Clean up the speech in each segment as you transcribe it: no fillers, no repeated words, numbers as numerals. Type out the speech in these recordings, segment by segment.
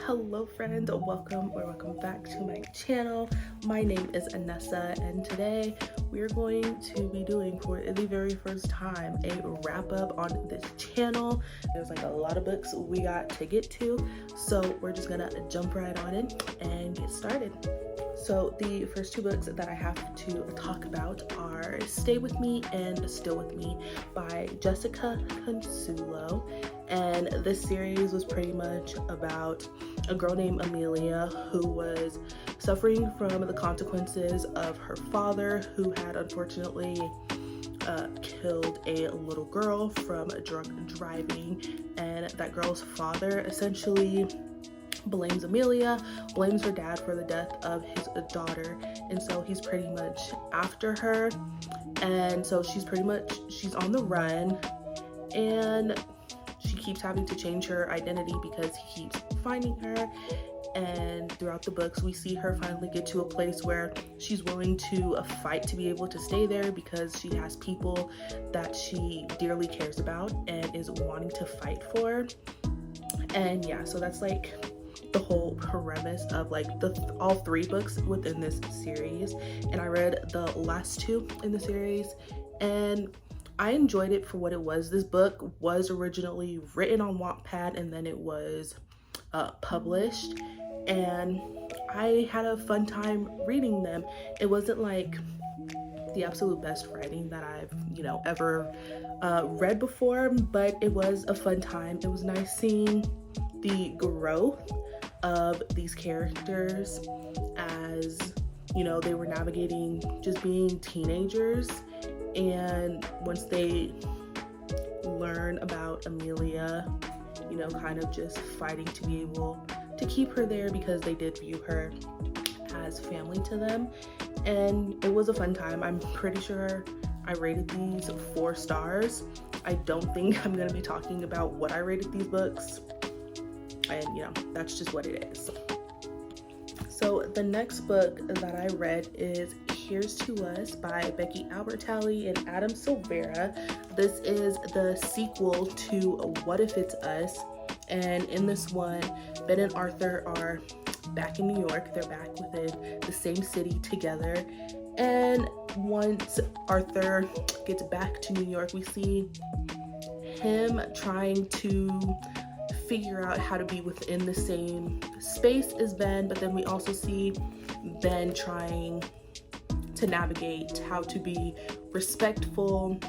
Hello friends, welcome back to my channel. My name is Anessa, and today we're going to be doing, for the very first time, a wrap up on this channel. There's like a lot of books we got to get to, so we're just gonna jump right on in and get started. So the first two books that I have to talk about are Stay With Me and Still With Me by 𝙲𝚘𝚗𝚝𝚗. And this series was pretty much about a girl named Amelia who was suffering from the consequences of her father, who had unfortunately killed a little girl from drunk driving. And that girl's father essentially blames Amelia, blames her dad for the death of his daughter, and so he's pretty much after her. And so she's on the run, and she keeps having to change her identity because he keeps finding her. And throughout the books we see her finally get to a place where she's willing to fight to be able to stay there, because she has people that she dearly cares about and is wanting to fight for. And yeah, so that's like the whole premise of like all three books within this series. And I read the last two in the series and I enjoyed it for what it was. This book was originally written on Wattpad and then it was published, and I had a fun time reading them. It wasn't like the absolute best writing that I've ever read before, but it was a fun time. It was nice seeing the growth of these characters as they were navigating just being teenagers, and once they learn about Amelia, kind of just fighting to be able to keep her there because they did view her as family to them. And it was a fun time. I'm pretty sure I rated these 4 stars. I don't think I'm going to be talking about what I rated these books, and that's just what it is. So the next book that I read is Here's to Us by Becky Albertalli and Adam Silvera. This is the sequel to What If It's Us, and in this one Ben and Arthur are back in New York. They're back within the same city together, and once Arthur gets back to New York, we see him trying to figure out how to be within the same space as Ben, but then we also see Ben trying to navigate how to be respectful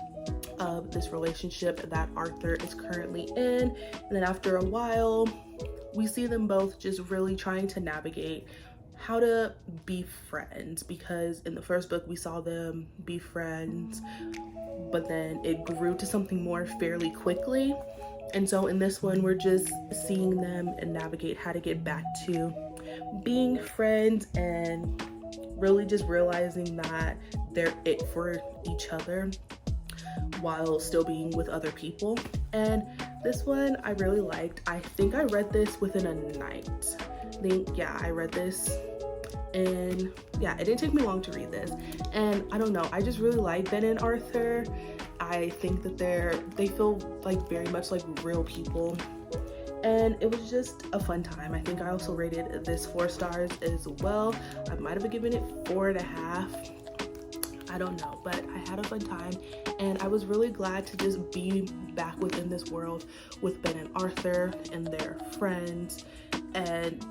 of this relationship that Arthur is currently in. And then after a while we see them both just really trying to navigate how to be friends, because in the first book we saw them be friends, but then it grew to something more fairly quickly. And so in this one, we're just seeing them and navigate how to get back to being friends and really just realizing that they're it for each other while still being with other people. And this one I really liked. I think I read this within a night. I read this, and it didn't take me long to read this. And I don't know, I just really like Ben and Arthur. I think that they feel like very much like real people, and it was just a fun time. I think I also rated this 4 stars as well. I might have given it 4.5. I don't know, but I had a fun time, and I was really glad to just be back within this world with Ben and Arthur and their friends. And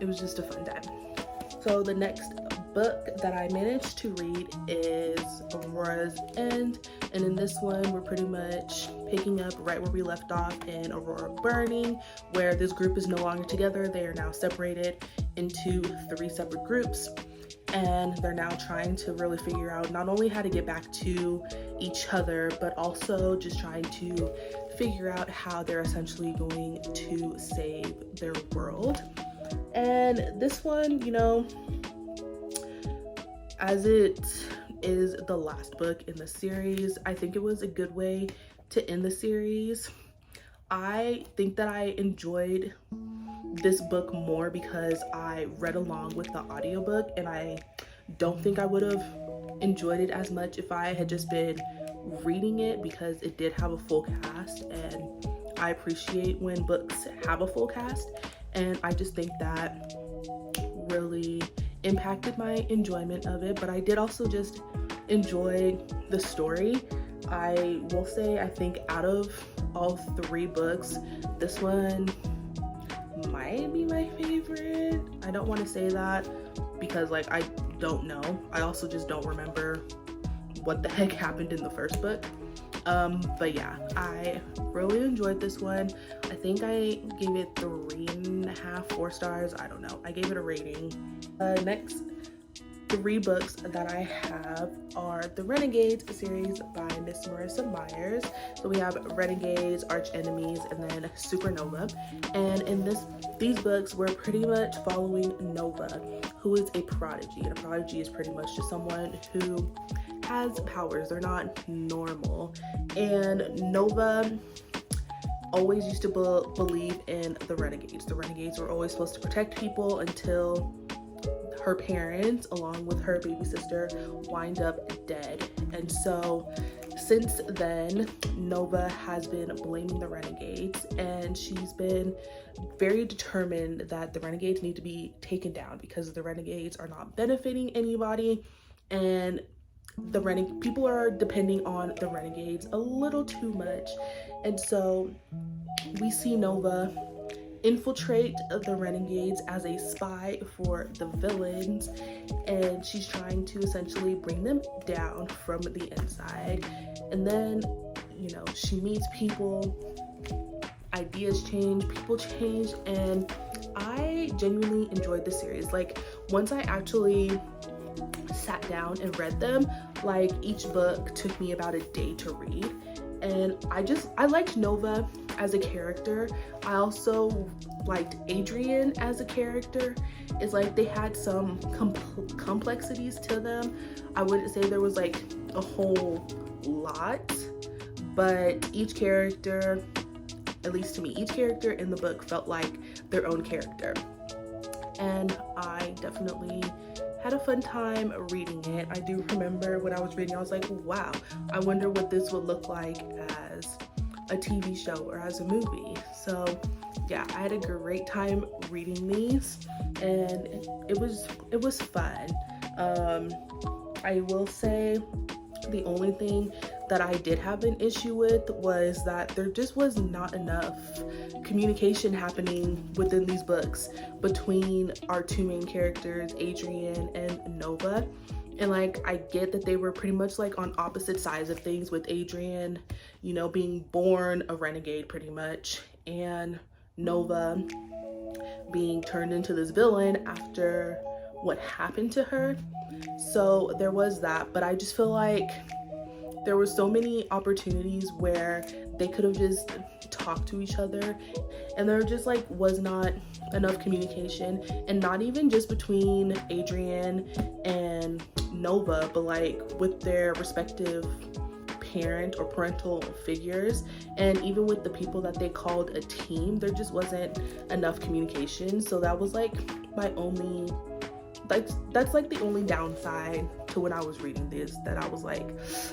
it was just a fun time. So the next book that I managed to read is Aurora's End, and in this one we're pretty much picking up right where we left off in Aurora Burning, where this group is no longer together. They are now separated into 3 separate groups, and they're now trying to really figure out not only how to get back to each other, but also just trying to figure out how they're essentially going to save their world. And this one, as it is the last book in the series, I think it was a good way to end the series. I think that I enjoyed this book more because I read along with the audiobook, and I don't think I would have enjoyed it as much if I had just been reading it, because it did have a full cast, and I appreciate when books have a full cast. and I just think that really impacted my enjoyment of it. But I did also just enjoy the story. I will say, I think out of all 3 books, this one might be my favorite. I don't want to say that because like I don't know. I also just don't remember what the heck happened in the first book. But yeah, I really enjoyed this one. I think I gave it 3.5, 4 stars. I don't know. I gave it a rating. Next 3 books that I have are the Renegades series by Miss Marissa Myers. So we have Renegades, Arch Enemies, and then Supernova. And in these books, we're pretty much following Nova, who is a prodigy. And a prodigy is pretty much just someone who has powers. They're not normal. And Nova always used to believe in the Renegades. The Renegades were always supposed to protect people until her parents, along with her baby sister, wind up dead. And so since then, Nova has been blaming the Renegades, and she's been very determined that the Renegades need to be taken down because the Renegades are not benefiting anybody, and people are depending on the Renegades a little too much. And so we see Nova infiltrate the Renegades as a spy for the villains, and she's trying to essentially bring them down from the inside. And then, you know, she meets people, ideas change, people change, and I genuinely enjoyed the series. Like, once I actually sat down and read them, like, each book took me about a day to read. And I liked Nova as a character. I also liked Adrian as a character. It's like they had some complexities to them. I wouldn't say there was like a whole lot, but each character, at least to me, each character in the book felt like their own character. And I definitely had a fun time reading it. I do remember when I was reading, I was like, wow, I wonder what this would look like as a TV show or as a movie. So yeah, I had a great time reading these, and it was fun. I will say the only thing that I did have an issue with was that there just was not enough communication happening within these books between our 2 main characters, Adrian and Nova. And like, I get that they were pretty much like on opposite sides of things, with Adrian, you know, being born a renegade pretty much, and Nova being turned into this villain after what happened to her. So there was that, but I just feel like there were so many opportunities where they could have just talked to each other, and there just like was not enough communication, and not even just between Adrian and Nova, but like with their respective parent or parental figures, and even with the people that they called a team, there just wasn't enough communication. So that was like my only, that's like the only downside to when I was reading this, that I was like,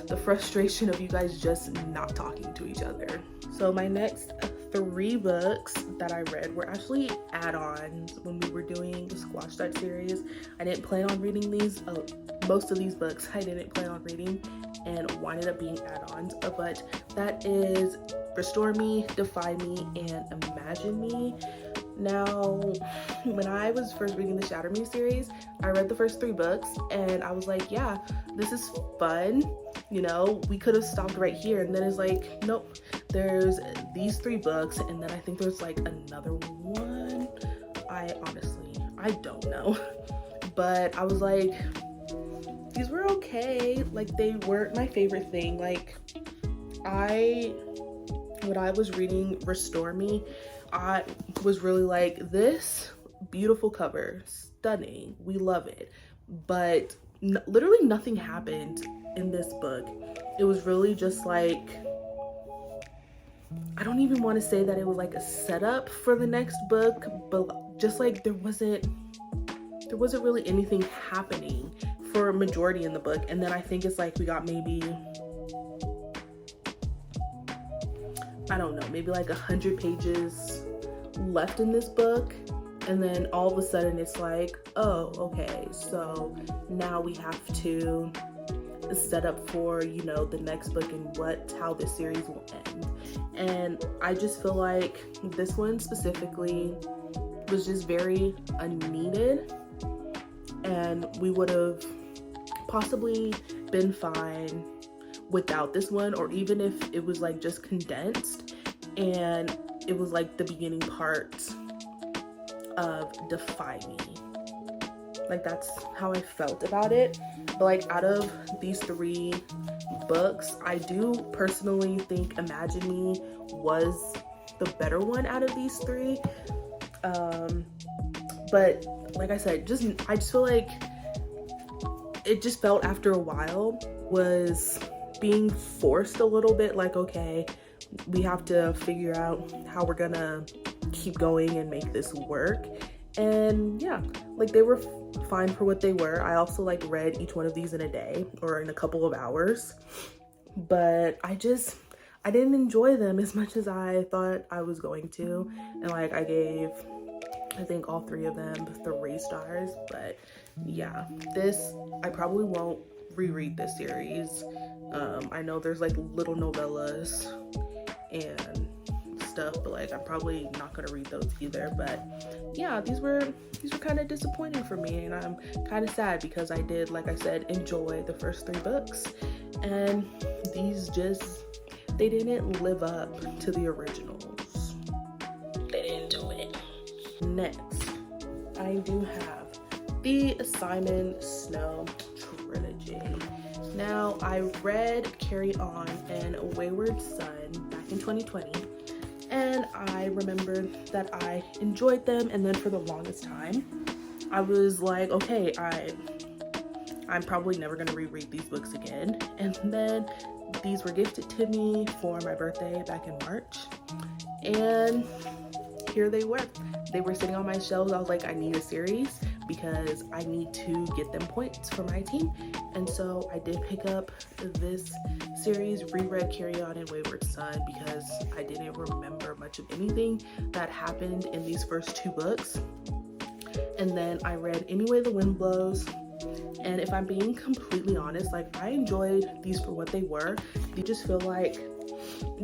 the frustration of you guys just not talking to each other. So my next 3 books that I read were actually add-ons when we were doing the Squash That series. I didn't plan on reading these, most of these books I didn't plan on reading, and winded up being add-ons, but that is Restore Me, Defy Me, and Imagine Me. Now, when I was first reading the Shatter Me series, I read the first 3 books and I was like, yeah, this is fun. You know, we could have stopped right here. And then it's like, nope, there's these 3 books, and then I think there's like another one. I don't know. But I was like, these were okay. Like, they weren't my favorite thing. Like, when I was reading Restore Me, I was really like, this beautiful cover, stunning, we love it, but literally nothing happened in this book. It was really just like, I don't even want to say that it was like a setup for the next book, but just like there wasn't really anything happening for a majority in the book. And then I think it's like we got maybe, I don't know, maybe like 100 pages left in this book, And then all of a sudden it's like, oh, okay, so now we have to set up for, you know, the next book and how this series will end. And I just feel like this one specifically was just very unneeded, and we would have possibly been fine without this one, or even if it was like just condensed and it was like the beginning part of Defy Me. Like, that's how I felt about it. But like, out of these 3 books, I do personally think Imagine Me was the better one out of these 3. But like I said, I just feel like it just felt after a while was being forced a little bit. Like, okay, we have to figure out how we're gonna keep going and make this work. And yeah, like, they were fine for what they were. I also like read each one of these in a day or in a couple of hours, but I didn't enjoy them as much as I thought I was going to. And like, I gave, I think, all 3 of them 3 stars. But yeah, I probably won't reread this series. I know there's like little novellas and stuff, but like, I'm probably not gonna read those either. But yeah, these were kind of disappointing for me, and I'm kind of sad because I did, like I said, enjoy the first 3 books, and these they didn't live up to the originals. They didn't do it. Next, I do have the Simon Snow trilogy. Now, I read Carry On and Wayward Son back in 2020, and I remembered that I enjoyed them, and then for the longest time, I was like, okay, I'm probably never gonna reread these books again. And then these were gifted to me for my birthday back in March, and here they were. They were sitting on my shelves. I was like, I need a series because I need to get them points for my team. And so I did pick up this series, reread Carry On and Wayward Son, because I didn't remember much of anything that happened in these first 2 books. And then I read Any Way the Wind Blows. And if I'm being completely honest, like, I enjoyed these for what they were. They just feel like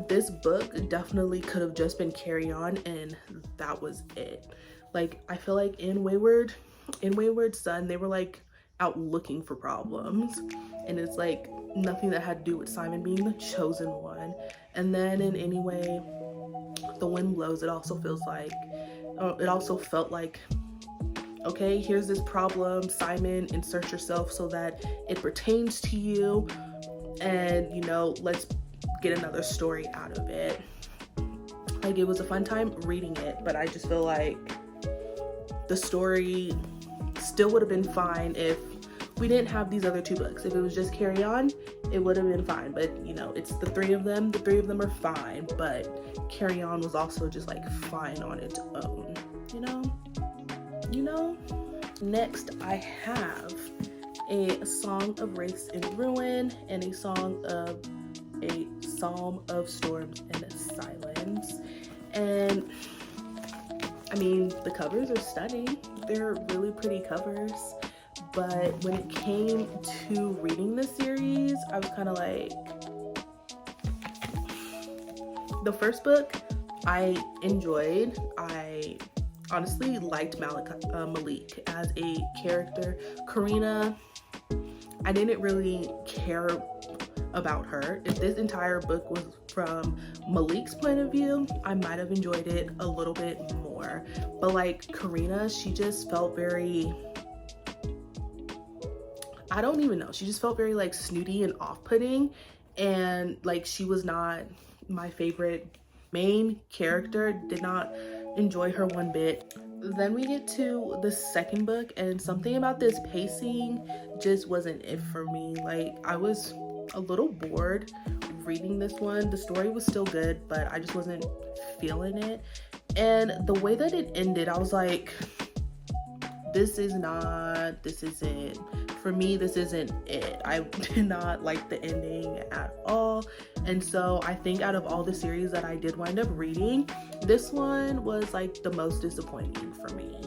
this book definitely could have just been Carry On and that was it. Like, I feel like in Wayward Son, they were like out looking for problems, and it's like nothing that had to do with Simon being the chosen one. And then in Any Way the Wind Blows, it also felt like, okay, here's this problem, Simon, insert yourself so that it pertains to you, and, you know, let's get another story out of it. Like, it was a fun time reading it, but I just feel like the story still would have been fine if we didn't have these other 2 books. If it was just Carry On, it would have been fine. But, you know, it's the 3 of them. The 3 of them are fine, but Carry On was also just like fine on its own, you know? Next, I have a Song of Wraiths and Ruin and a Psalm of Storms and Silence. And I mean, the covers are stunning. They're really pretty covers. But when it came to reading the series, I was kind of like, the first book I enjoyed. I honestly liked Malik as a character. Karina, I didn't really care about her. If this entire book was from Malik's point of view, I might have enjoyed it a little bit more. But like, Karina, she just felt very, I don't even know, she just felt very like snooty and off-putting, and like, she was not my favorite main character. Did not enjoy her one bit. Then we get to the second book, and something about this pacing just wasn't it for me. Like, I was a little bored reading this one. The story was still good, but I just wasn't feeling it. And the way that it ended, I was like, this isn't for me, this isn't it. I did not like the ending at all. And so I think out of all the series that I did wind up reading, this one was like the most disappointing for me.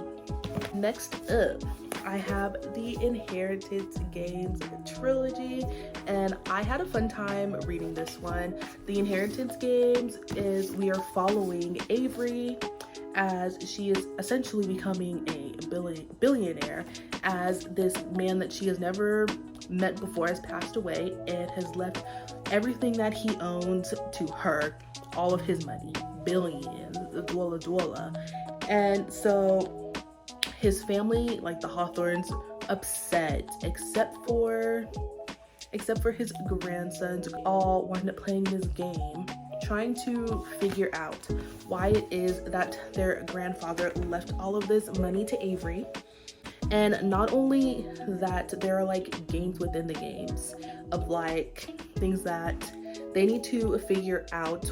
Next up, I have the Inheritance Games trilogy, and I had a fun time reading this one. The Inheritance Games is we are following Avery as she is essentially becoming a billionaire, as this man that she has never met before has passed away and has left everything that he owns to her, all of his money, billions, dwella. And so his family, like the Hawthorns, upset, except for his grandsons, all wind up playing this game, trying to figure out why it is that their grandfather left all of this money to Avery. And not only that, there are like games within the games of like things that they need to figure out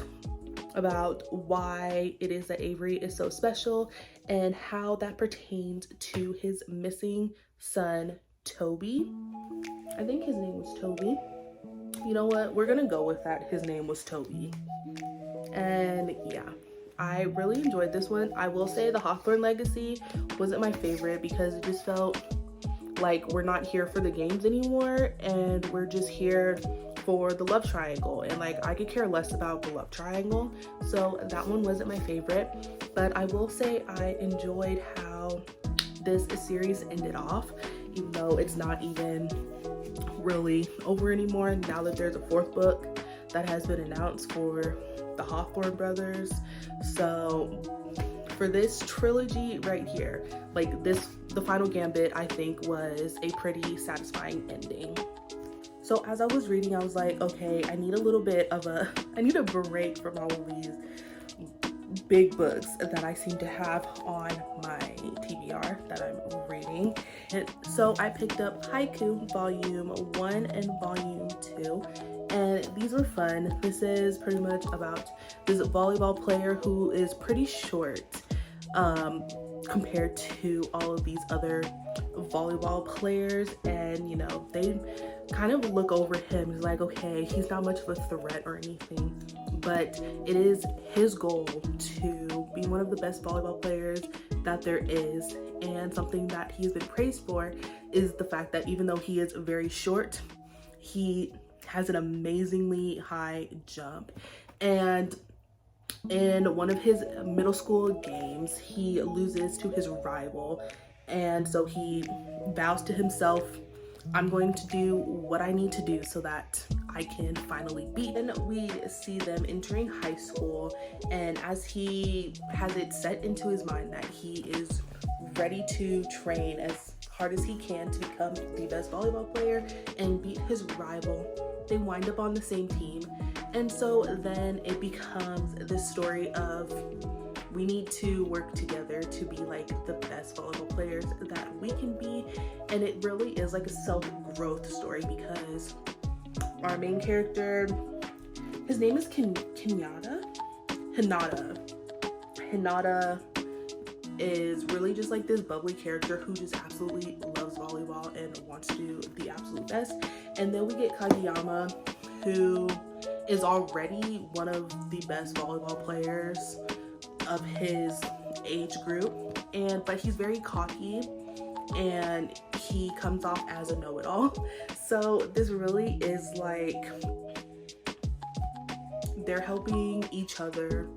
about why it is that Avery is so special and how that pertains to his missing son, Toby. I think his name was Toby. You know what? We're gonna go with that. His name was Toby. And yeah, I really enjoyed this one. I will say the Hawthorne Legacy wasn't my favorite because it just felt like we're not here for the games anymore and we're just here for the love triangle, and like I could care less about the love triangle, so that one wasn't my favorite. But I will say I enjoyed how this series ended off, even though it's not even really over anymore now that there's a 4th book that has been announced for the Hawthorne brothers. So for this trilogy right here, like this, the final gambit, I think was a pretty satisfying ending. So as I was reading, I was like, okay, I need a break from all of these big books that I seem to have on my TBR that I'm reading. And so I picked up Haiku Volume 1 and Volume 2. And these were fun. This is pretty much about this volleyball player who is pretty short compared to all of these other volleyball players, and you know, they kind of look over him. He's like, okay, he's not much of a threat or anything, but it is his goal to be one of the best volleyball players that there is. And something that he's been praised for is the fact that even though he is very short, he has an amazingly high jump. And in one of his middle school games, he loses to his rival, and so he vows to himself, I'm going to do what I need to do so that I can finally beat. And we see them entering high school, and as he has it set into his mind that he is ready to train as hard as he can to become the best volleyball player and beat his rival, they wind up on the same team. And so then it becomes this story of we need to work together to be like the best volleyball players that we can be. And it really is like a self-growth story because our main character, his name is Hinata. Hinata is really just like this bubbly character who just absolutely loves volleyball and wants to do the absolute best. And then we get Kageyama, who is already one of the best volleyball players of his age group, but he's very cocky and he comes off as a know-it-all. So this really is like they're helping each other.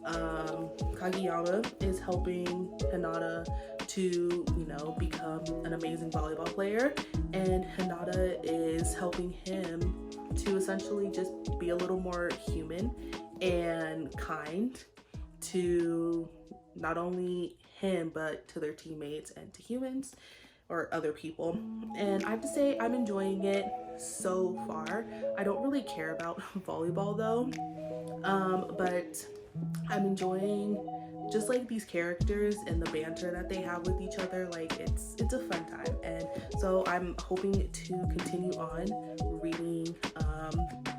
Kageyama is helping Hinata to, you know, become an amazing volleyball player, and Hinata is helping him to essentially just be a little more human and kind to not only him but to their teammates and to humans or other people. And I have to say I'm enjoying it so far. I don't really care about volleyball though, but I'm enjoying just like these characters and the banter that they have with each other. Like it's a fun time, and so I'm hoping to continue on reading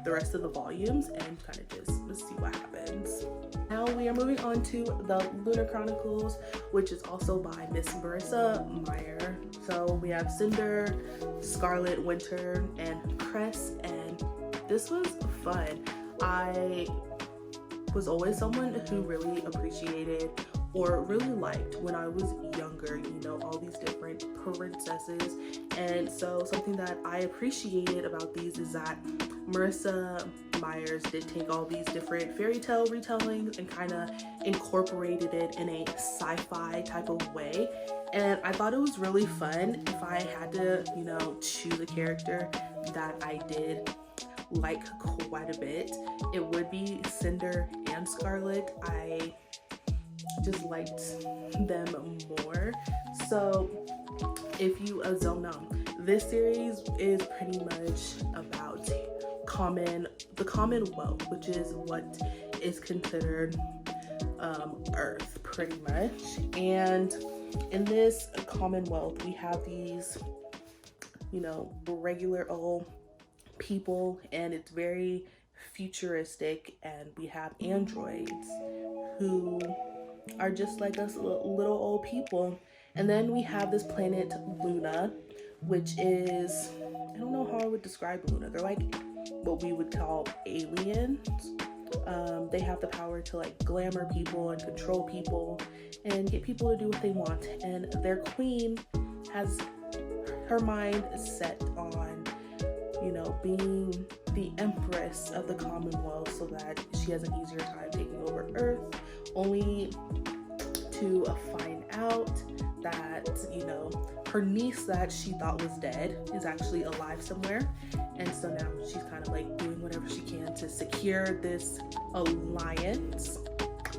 the rest of the volumes and kind of just see what happens. Now we are moving on to the Lunar Chronicles, which is also by Miss Marissa Meyer. So we have Cinder, Scarlet, Winter, and Cress, and this was fun. I was always someone who really appreciated or really liked when I was younger, you know, all these different princesses. And so something that I appreciated about these is that Marissa Myers did take all these different fairy tale retellings and kind of incorporated it in a sci-fi type of way. And I thought it was really fun. If I had to, you know, choose a character that I did like quite a bit, it would be Cinder and Scarlet. I just liked them more. So if you don't know, this series is pretty much about the Commonwealth, which is what is considered Earth pretty much. And in this Commonwealth, we have these, you know, regular old people, and it's very futuristic, and we have androids who are just like us little old people. And then we have this planet Luna, which is, I don't know how I would describe Luna. They're like what we would call aliens. They have the power to like glamour people and control people and get people to do what they want. And their queen has her mind set on, you know, being the empress of the Commonwealth so that she has an easier time taking over Earth, only to find out that, you know, her niece that she thought was dead is actually alive somewhere. And so now she's kind of like doing whatever she can to secure this alliance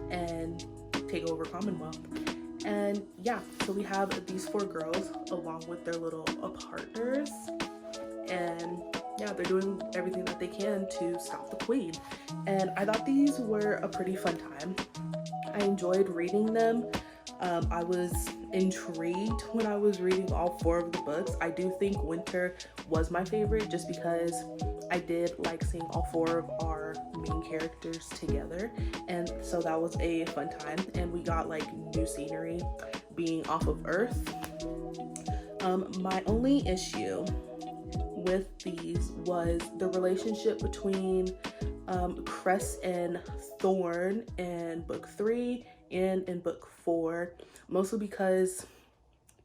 and take over Commonwealth. And yeah, so we have these 4 girls along with their little partners, and yeah, they're doing everything that they can to stop the queen. And I thought these were a pretty fun time. I enjoyed reading them. I was intrigued when I was reading all 4 of the books. I do think Winter was my favorite just because I did like seeing all 4 of our main characters together, and so that was a fun time. And we got like new scenery being off of Earth. My only issue with these was the relationship between Cress and Thorn in book 3 and in book 4, mostly because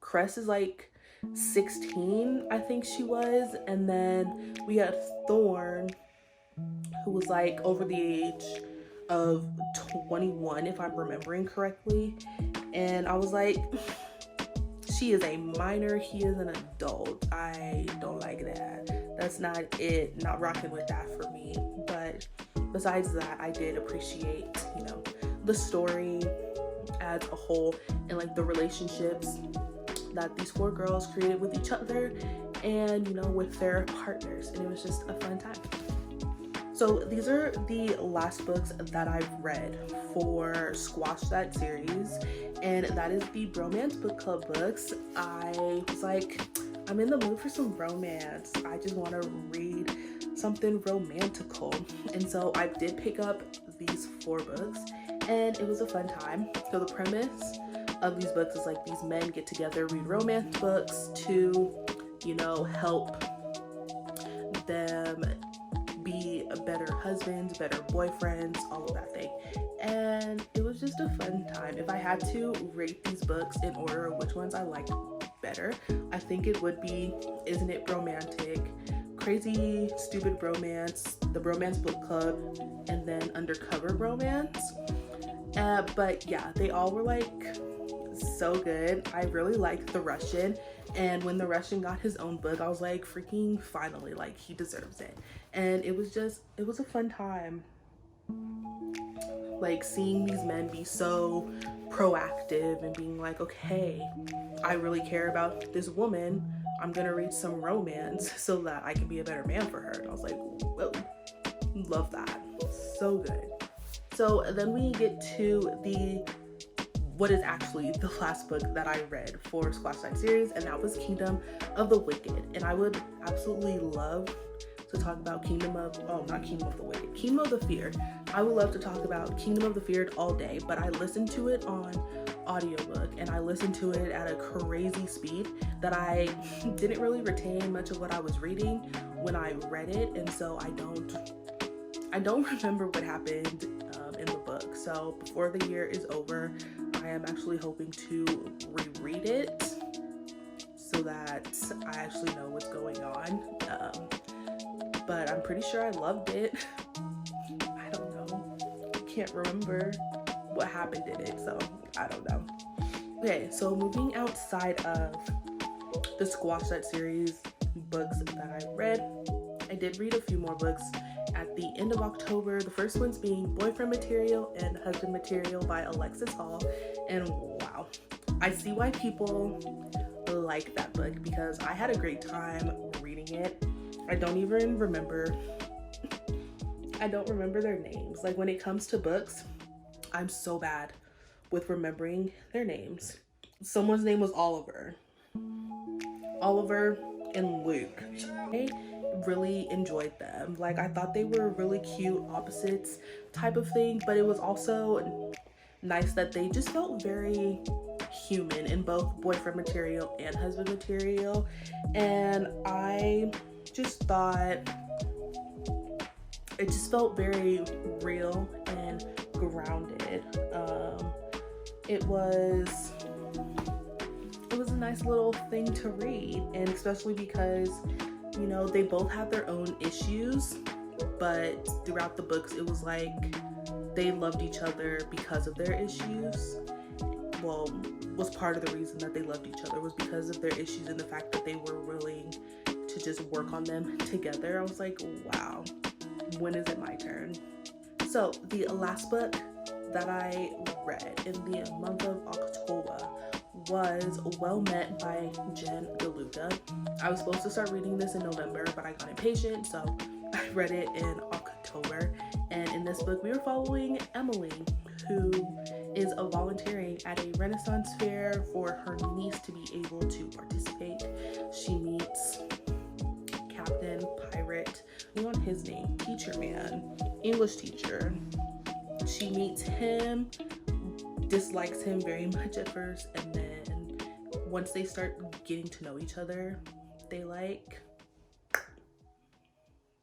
Cress is like 16, I think she was, and then we had Thorn, who was like over the age of 21, if I'm remembering correctly. And I was like, she is a minor, he is an adult. I don't like that. That's not it. Not rocking with that for me. But besides that, I did appreciate, you know, the story as a whole and like the relationships that these 4 girls created with each other and, you know, with their partners. And it was just a fun time. So these are the last books that I've read for Squash That series, and that is the Bromance Book Club books. I was like, I'm in the mood for some romance. I just want to read something romantical. And so I did pick up these 4 books, and it was a fun time. So the premise of these books is like these men get together, read romance books to, you know, help them be better husbands, better boyfriends, all of that thing. And it was just a fun time. If I had to rate these books in order of which ones I liked better, I think it would be Isn't It Romantic, Crazy Stupid Bromance, The Bromance Book Club, and then Undercover Bromance. But yeah, they all were like so good. I really liked the Russian, and when the Russian got his own book, I was like, freaking finally, like he deserves it. And it was a fun time, like seeing these men be so proactive and being like, okay, I really care about this woman, I'm gonna read some romance so that I can be a better man for her. And I was like, whoa, love that, so good. So then we get to what is actually the last book that I read for Squash That series, and that was Kingdom of the Wicked. And I would absolutely love to talk about Kingdom of the Feared. I would love to talk about Kingdom of the Feared all day, but I listened to it on audiobook, and I listened to it at a crazy speed that I didn't really retain much of what I was reading when I read it, and so I don't I don't remember what happened in the book. So before the year is over, I am actually hoping to reread it so that I actually know what's going on. But I'm pretty sure I loved it. I don't know. I can't remember what happened in it, so I don't know. Okay, so moving outside of the Squash That series books that I read, I did read a few more books at the end of October. The first ones being Boyfriend Material and Husband Material by Alexis Hall. And wow, I see why people like that book because I had a great time reading it. I don't even remember. I don't remember their names. Like when it comes to books, I'm so bad with remembering their names. Someone's name was Oliver. Oliver and Luke. I really enjoyed them. Like I thought they were really cute opposites type of thing, but it was also nice that they just felt very human in both Boyfriend Material and Husband Material. And I just thought it just felt very real and grounded. It was a nice little thing to read, and especially because, you know, they both had their own issues, but throughout the books it was like they loved each other because of their issues. Well, was part of the reason that they loved each other was because of their issues and the fact that they were willing to just work on them together. I was like, wow, when is it my turn? So the last book that I read in the month of October was Well Met by Jen DeLuca. I was supposed to start reading this in November, but I got impatient, so I read it in October. And in this book, we were following Emily, who is volunteering at a Renaissance fair for her niece to be able to participate. She meets Captain Pirate, on his name, Teacher Man, English teacher. She meets him, dislikes him very much at first, and then once they start getting to know each other,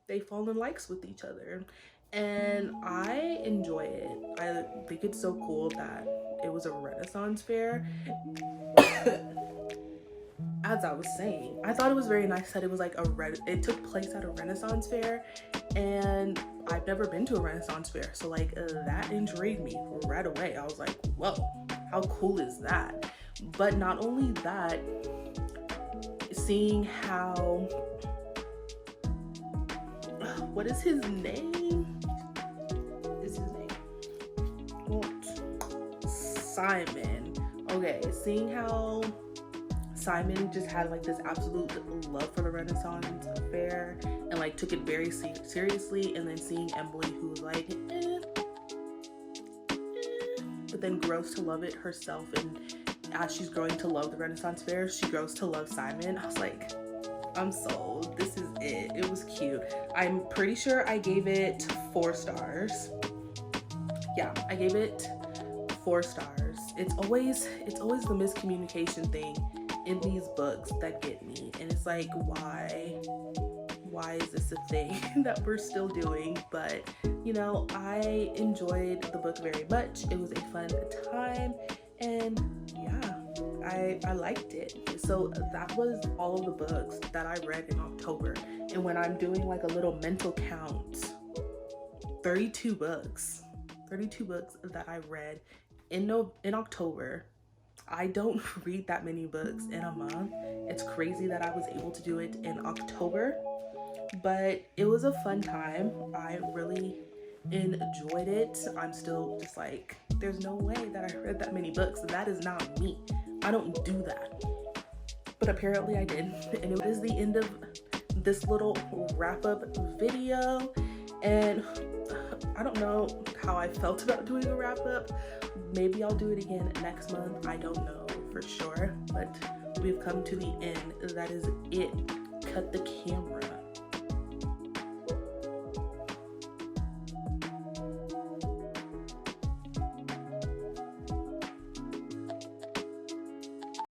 they fall in likes with each other. And I enjoy it. I think it's so cool that it was a Renaissance fair. As I was saying, I thought it was very nice that it was like it took place at a Renaissance fair, and I've never been to a Renaissance fair, so like that intrigued me right away. I was like, whoa, how cool is that? But not only that, seeing how, what is his name? Simon. Okay, seeing how Simon just had like this absolute love for the Renaissance fair and like took it very seriously, and then seeing Emily, who was like but then grows to love it herself, and as she's growing to love the Renaissance fair, she grows to love Simon. I was like, I'm sold. This is it. It was cute. I'm pretty sure I gave it 4 stars. Yeah, I gave it 4 stars. It's always the miscommunication thing in these books that get me, and it's like, why is this a thing that we're still doing? But you know, I enjoyed the book very much. It was a fun time, and yeah, I liked it. So that was all of the books that I read in October. And when I'm doing like a little mental count, 32 books that I read in October. I don't read that many books in a month. It's crazy that I was able to do it in October, but it was a fun time. I really enjoyed it. I'm still just like, there's no way that I read that many books. That is not me. I don't do that. But apparently I did. And it is the end of this little wrap-up video. And I don't know how I felt about doing a wrap-up. Maybe I'll do it again next month. I don't know for sure, but we've come to the end. That is it. Cut the camera.